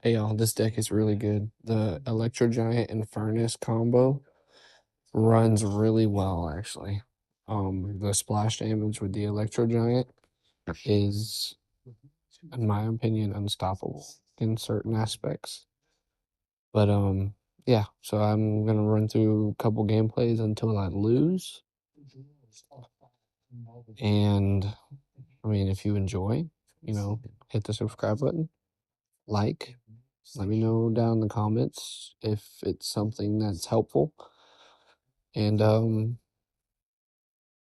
Hey y'all, this deck is really good. The Electro Giant and Furnace combo runs really well actually. The splash damage with the Electro Giant is, in my opinion, unstoppable in certain aspects. But yeah, so I'm gonna run through a couple gameplays until I lose. And I mean, if you enjoy, hit the subscribe button, like, let me know down in the comments if it's something that's helpful. And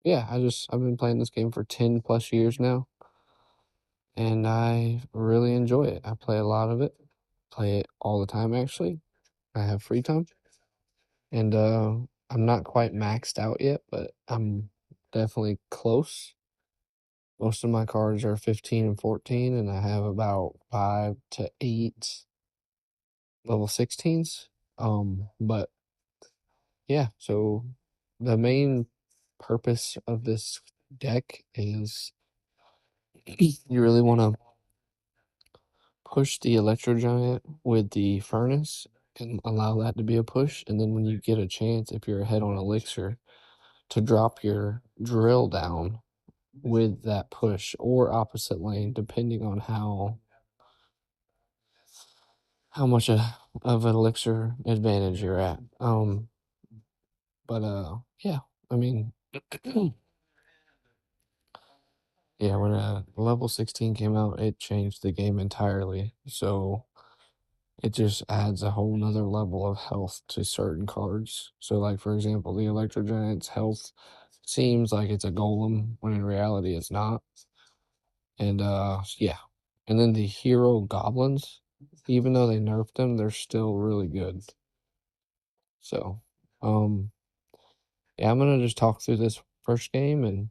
yeah, I've been playing this game for 10 plus years now, and I really enjoy it. I play a lot of it. Play it all the time actually. I have free time. And I'm not quite maxed out yet, but I'm definitely close. Most of my cards are 15 and 14, and I have about 5 to 8 level 16s. But yeah, so the main purpose of this deck is you really want to push the Electro Giant with the Furnace and allow that to be a push. And then when you get a chance, if you're ahead on Elixir, to drop your drill down with that push or opposite lane, depending on how much of an Elixir advantage you're at. But yeah, I mean, yeah, when level 16 came out, it changed the game entirely. So it just adds a whole nother level of health to certain cards. So, like, for example, the Electro Giant's health seems like it's a golem when in reality it's not. And yeah. And then the hero goblins, even though they nerfed them, they're still really good. So, yeah, I'm gonna just talk through this first game, and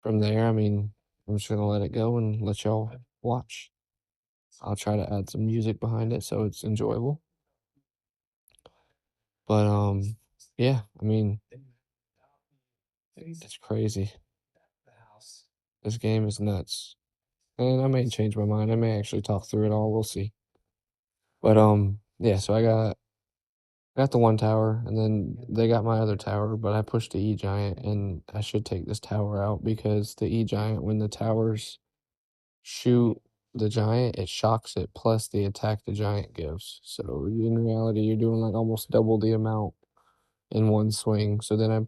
from there, I mean, I'm just gonna let it go and let y'all watch. I'll try to add some music behind it so it's enjoyable. But yeah, I mean, it's crazy. This game is nuts. And I may change my mind. I may actually talk through it all. We'll see. But yeah, so I got the one tower, and then they got my other tower, but I pushed the E Giant, and I should take this tower out because the E Giant, when the towers shoot the giant, it shocks it plus the attack the giant gives. So in reality, you're doing like almost double the amount in one swing. So then I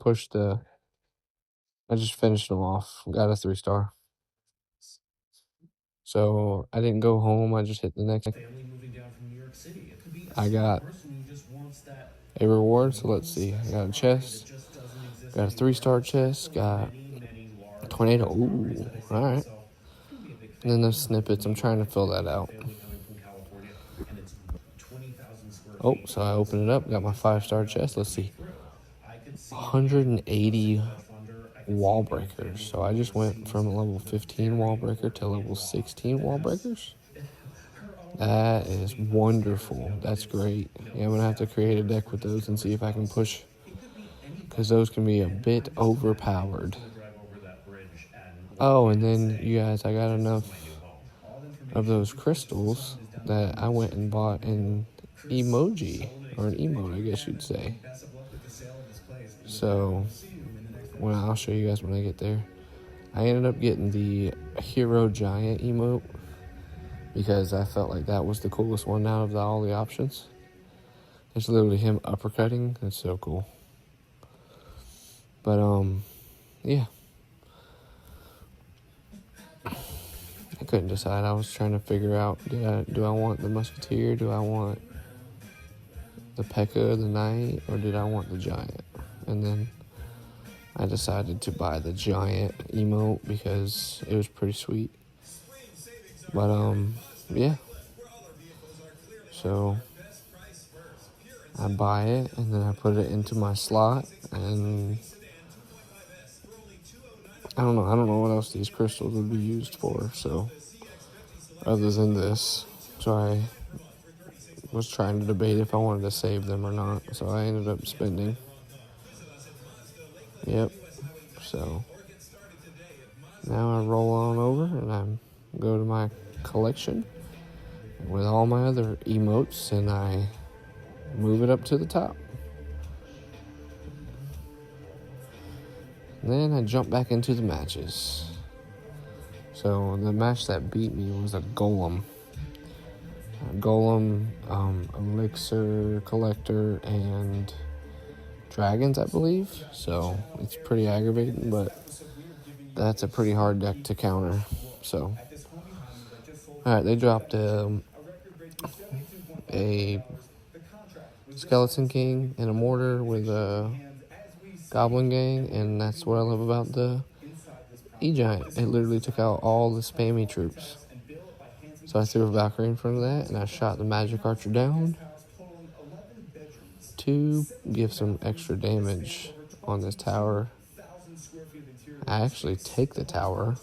just finished them off. Got a 3-star. So I didn't go home. I just hit the next. I got a reward. So let's see. I got a chest. Got a 3-star chest. Got a tornado. Ooh, all right. And then those snippets. I'm trying to fill that out. Oh, so I opened it up. Got my 5-star chest. Let's see. 180 wall breakers. So I just went from level 15 wall breaker to level 16 wall breakers. That is wonderful. That's great. Yeah, I'm gonna have to create a deck with those and see if I can push, because those can be a bit overpowered. Oh, and then you guys, I got enough of those crystals that I went and bought an emoji, or an emote, I guess you'd say. So, I'll show you guys when I get there. I ended up getting the Hero Giant emote because I felt like that was the coolest one out of all the options. It's literally him uppercutting. It's so cool. But yeah. I couldn't decide. I was trying to figure out, do I want the Musketeer? Do I want the P.E.K.K.A. of the Knight? Or did I want the Giant? And then I decided to buy the Giant emote because it was pretty sweet. But yeah. So I buy it and then I put it into my slot, and I don't know what else these crystals would be used for, so other than this. So I was trying to debate if I wanted to save them or not, so I ended up spending. Yep. So now I roll on over and I go to my collection, with all my other emotes, and I move it up to the top. And then I jump back into the matches. So the match that beat me was a golem. Elixir collector, and dragons, I believe. So it's pretty aggravating, but that's a pretty hard deck to counter. So, alright, they dropped a Skeleton King and a Mortar with a Goblin Gang, and that's what I love about the E-Giant. It literally took out all the spammy troops. So I threw a Valkyrie in front of that, and I shot the Magic Archer down to give some extra damage on this tower. I actually take the tower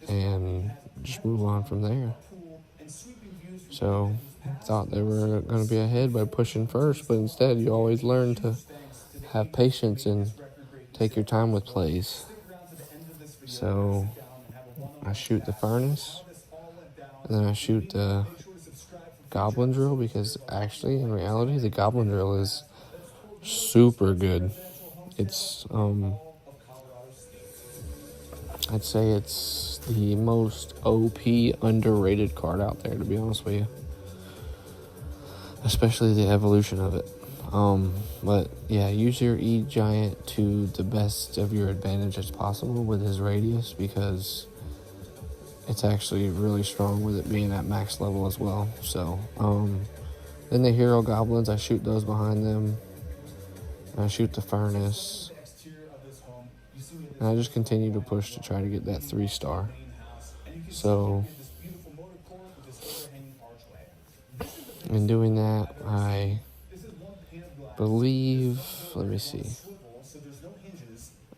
and just move on from there. So I thought they were going to be ahead by pushing first, but instead you always learn to have patience and take your time with plays. So I shoot the Furnace, and then I shoot the Goblin Drill, because actually, in reality, the Goblin Drill is super good. It's, I'd say it's the most OP underrated card out there, to be honest with you. Especially the evolution of it. But yeah, use your E-Giant to the best of your advantage as possible with his radius, because it's actually really strong with it being at max level as well. So, then the Hero Goblins, I shoot those behind them. I shoot the Furnace. And I just continue to push to try to get that 3-star. So, in doing that, I believe, let me see.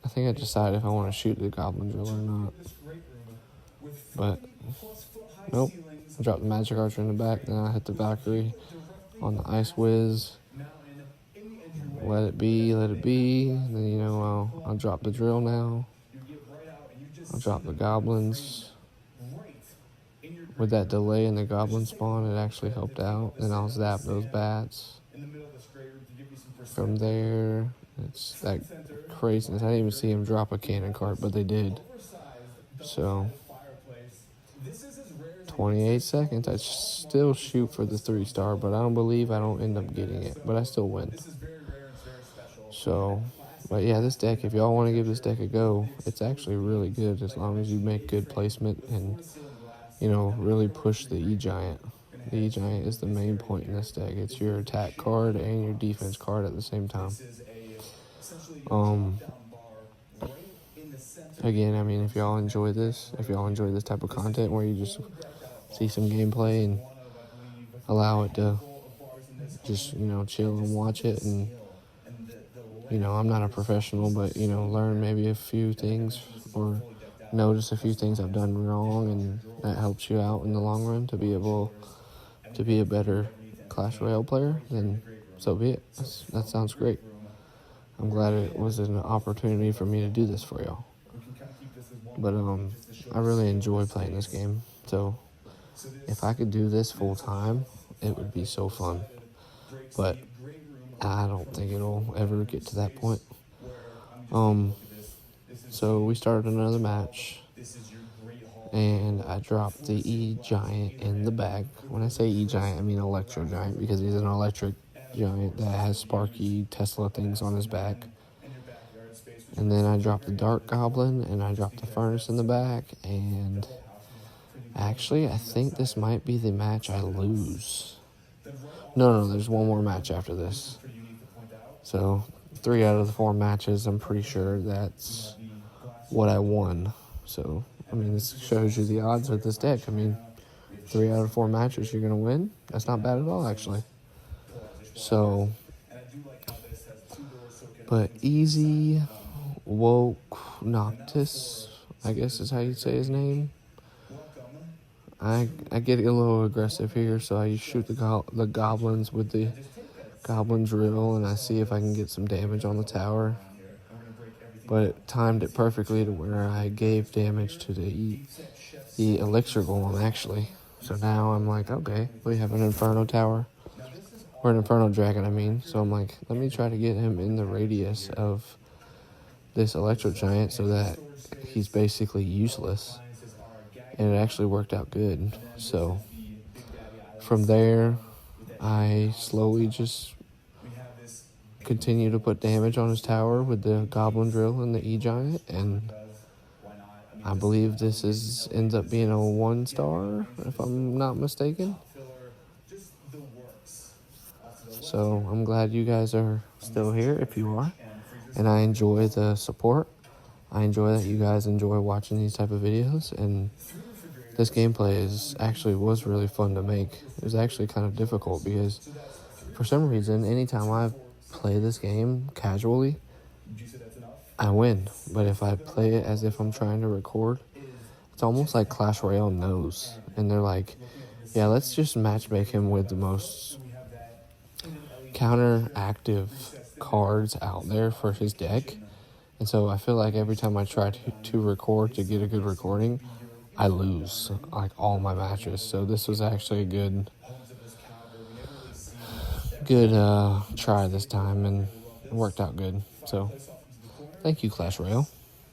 I think I decided if I want to shoot the Goblin Drill or not. But, nope. I dropped the Magic Archer in the back, then I hit the Valkyrie on the Ice Whiz. Let it be. And then, I'll drop the drill now. I'll drop the goblins. With that delay in the goblin spawn, it actually helped out. Then I'll zap those bats. From there, it's that craziness. I didn't even see him drop a cannon cart, but they did. So, 28 seconds. I still shoot for the 3-star, but I don't end up getting it. But I still win. So, but yeah, this deck, if y'all want to give this deck a go, it's actually really good as long as you make good placement and, really push the E-Giant. The E-Giant is the main point in this deck. It's your attack card and your defense card at the same time. Again, if y'all enjoy this type of content where you just see some gameplay and allow it to just, chill and watch it, and I'm not a professional, but, learn maybe a few things or notice a few things I've done wrong, and that helps you out in the long run to be able to be a better Clash Royale player, then so be it. That sounds great. I'm glad it was an opportunity for me to do this for y'all. But, I really enjoy playing this game, so if I could do this full time, it would be so fun. But I don't think it'll ever get to that point. So we started another match, and I dropped the E-Giant in the bag. When I say E-Giant, I mean Electro Giant, because he's an electric giant that has sparky Tesla things on his back. And then I dropped the Dark Goblin, and I dropped the Furnace in the back, and actually, I think this might be the match I lose. No, there's one more match after this. So, 3 out of the 4 matches, I'm pretty sure that's what I won. So, this shows you the odds with this deck. 3 out of 4 matches you're going to win. That's not bad at all, actually. So, but Easy Woke Noctis, I guess is how you say his name. I get a little aggressive here, so I shoot the goblins with the Goblin Drill, and I see if I can get some damage on the tower. But it timed it perfectly to where I gave damage to the Elixir Golem, actually. So now I'm like, okay, we have an Inferno Tower. Or an Inferno Dragon, I mean. So I'm like, let me try to get him in the radius of this Electro Giant so that he's basically useless. And it actually worked out good. So from there, I slowly just continue to put damage on his tower with the Goblin Drill and the E-Giant. And I believe this ends up being a 1-star, if I'm not mistaken. So I'm glad you guys are still here, if you are. And I enjoy the support. I enjoy that you guys enjoy watching these type of videos. And this gameplay was really fun to make. It was actually kind of difficult because for some reason, anytime I play this game casually, I win. But if I play it as if I'm trying to record, it's almost like Clash Royale knows. And they're like, yeah, let's just matchmake him with the most counteractive cards out there for his deck. And so I feel like every time I try to record to get a good recording, I lose like all my matches. So this was actually a good try this time, and it worked out good. So thank you, Clash Royale.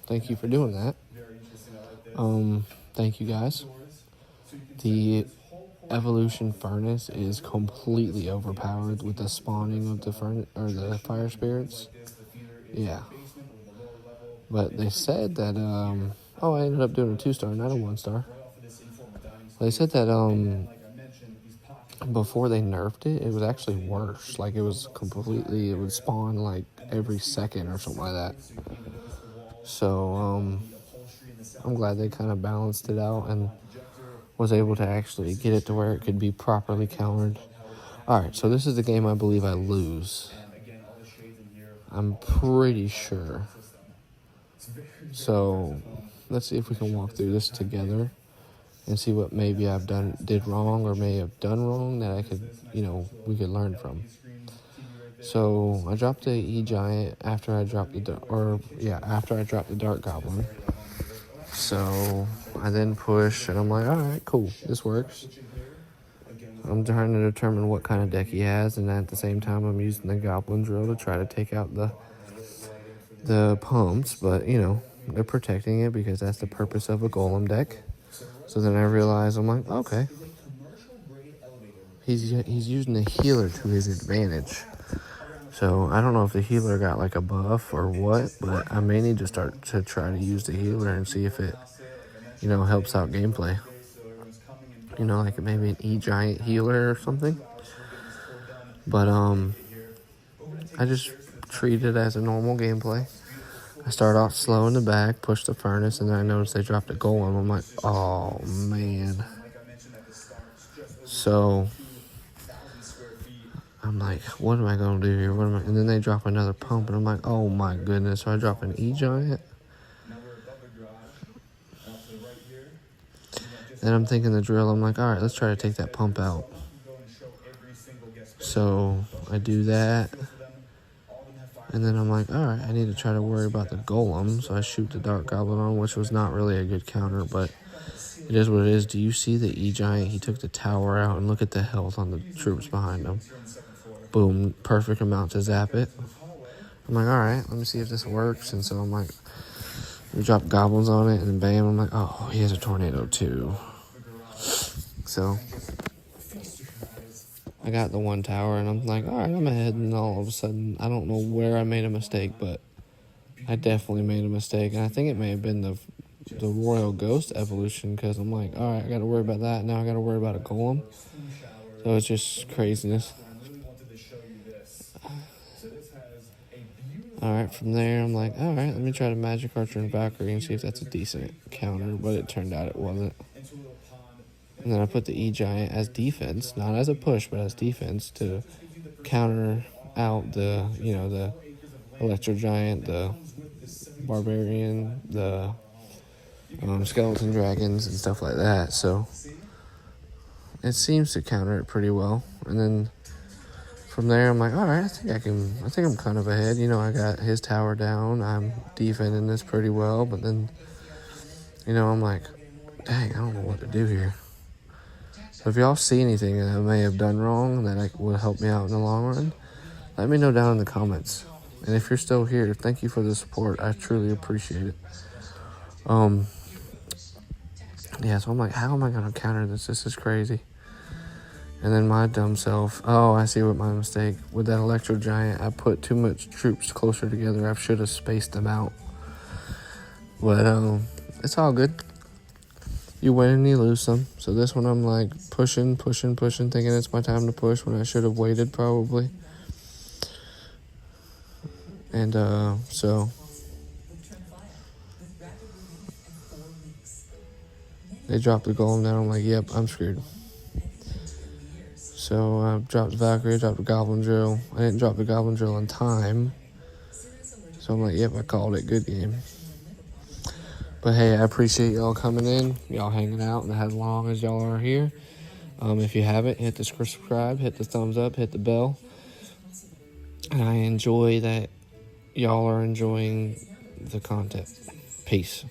Thank you for doing that. Thank you guys. The Evolution Furnace is completely overpowered with the spawning of the the fire spirits. Yeah. But they said that I ended up doing a 2-star, not a 1-star. They said that before they nerfed it, it was actually worse. Like it would spawn like every second or something like that. So I'm glad they kind of balanced it out and was able to actually get it to where it could be properly countered. Alright, so this is the game I believe I lose. I'm pretty sure. So let's see if we can walk through this together and see what maybe did wrong or may have done wrong that I could, we could learn from. So I dropped the E-Giant after I dropped the Dark Goblin. So I then push, and I'm like, all right, cool, this works. I'm trying to determine what kind of deck he has, and at the same time, I'm using the Goblin Drill to try to take out the pumps, but, they're protecting it because that's the purpose of a Golem deck. So then I realized, I'm like, okay, he's using the healer to his advantage. So I don't know if the healer got like a buff or what, but I may need to start to try to use the healer and see if it, helps out gameplay. Like maybe an E-Giant healer or something. But I just treat it as a normal gameplay. I start off slow in the back, push the furnace, and then I noticed they dropped a golem. I'm like, oh man. So I'm like, what am I going to do here? And then they drop another pump, and I'm like, oh my goodness. So I drop an E-Giant. And I'm thinking the drill, I'm like, all right, let's try to take that pump out. So I do that. And then I'm like, all right, I need to try to worry about the golem. So I shoot the Dark Goblin on, which was not really a good counter, but it is what it is. Do you see the E-Giant? He took the tower out, and look at the health on the troops behind him. Boom, perfect amount to zap it. I'm like, all right, let me see if this works. And so I'm like, we drop goblins on it, and then bam, I'm like, oh, he has a tornado too. So I got the one tower, and I'm like, all right, I'm ahead. And all of a sudden, I don't know where I made a mistake, but I definitely made a mistake. And I think it may have been the Royal Ghost evolution, because I'm like, all right, I got to worry about that. Now I got to worry about a golem. So it's just craziness. All right, from there, I'm like, all right, let me try to Magic Archer and Valkyrie and see if that's a decent counter, but it turned out it wasn't. And then I put the E-Giant as defense, not as a push, but as defense to counter out the Electro Giant, the Barbarian, the Skeleton Dragons, and stuff like that. So it seems to counter it pretty well. And then from there, I'm like, all right, I think I'm kind of ahead. I got his tower down. I'm defending this pretty well. But then, I'm like, dang, I don't know what to do here. So if y'all see anything that I may have done wrong that will help me out in the long run, let me know down in the comments. And if you're still here, thank you for the support. I truly appreciate it. Yeah, so I'm like, how am I going to counter this? This is crazy. And then my dumb self, oh, I see what my mistake. With that Electro Giant, I put too much troops closer together. I should have spaced them out. But it's all good. You win and you lose some. So this one I'm like pushing, thinking it's my time to push when I should have waited probably. And so they dropped the golem down. I'm like, yep, I'm screwed. So I dropped the Valkyrie, dropped the Goblin Drill. I didn't drop the Goblin Drill in time. So I'm like, yep, I called it. Good game. But hey, I appreciate y'all coming in, y'all hanging out, and as long as y'all are here. If you haven't, hit the subscribe, hit the thumbs up, hit the bell. And I enjoy that y'all are enjoying the content. Peace.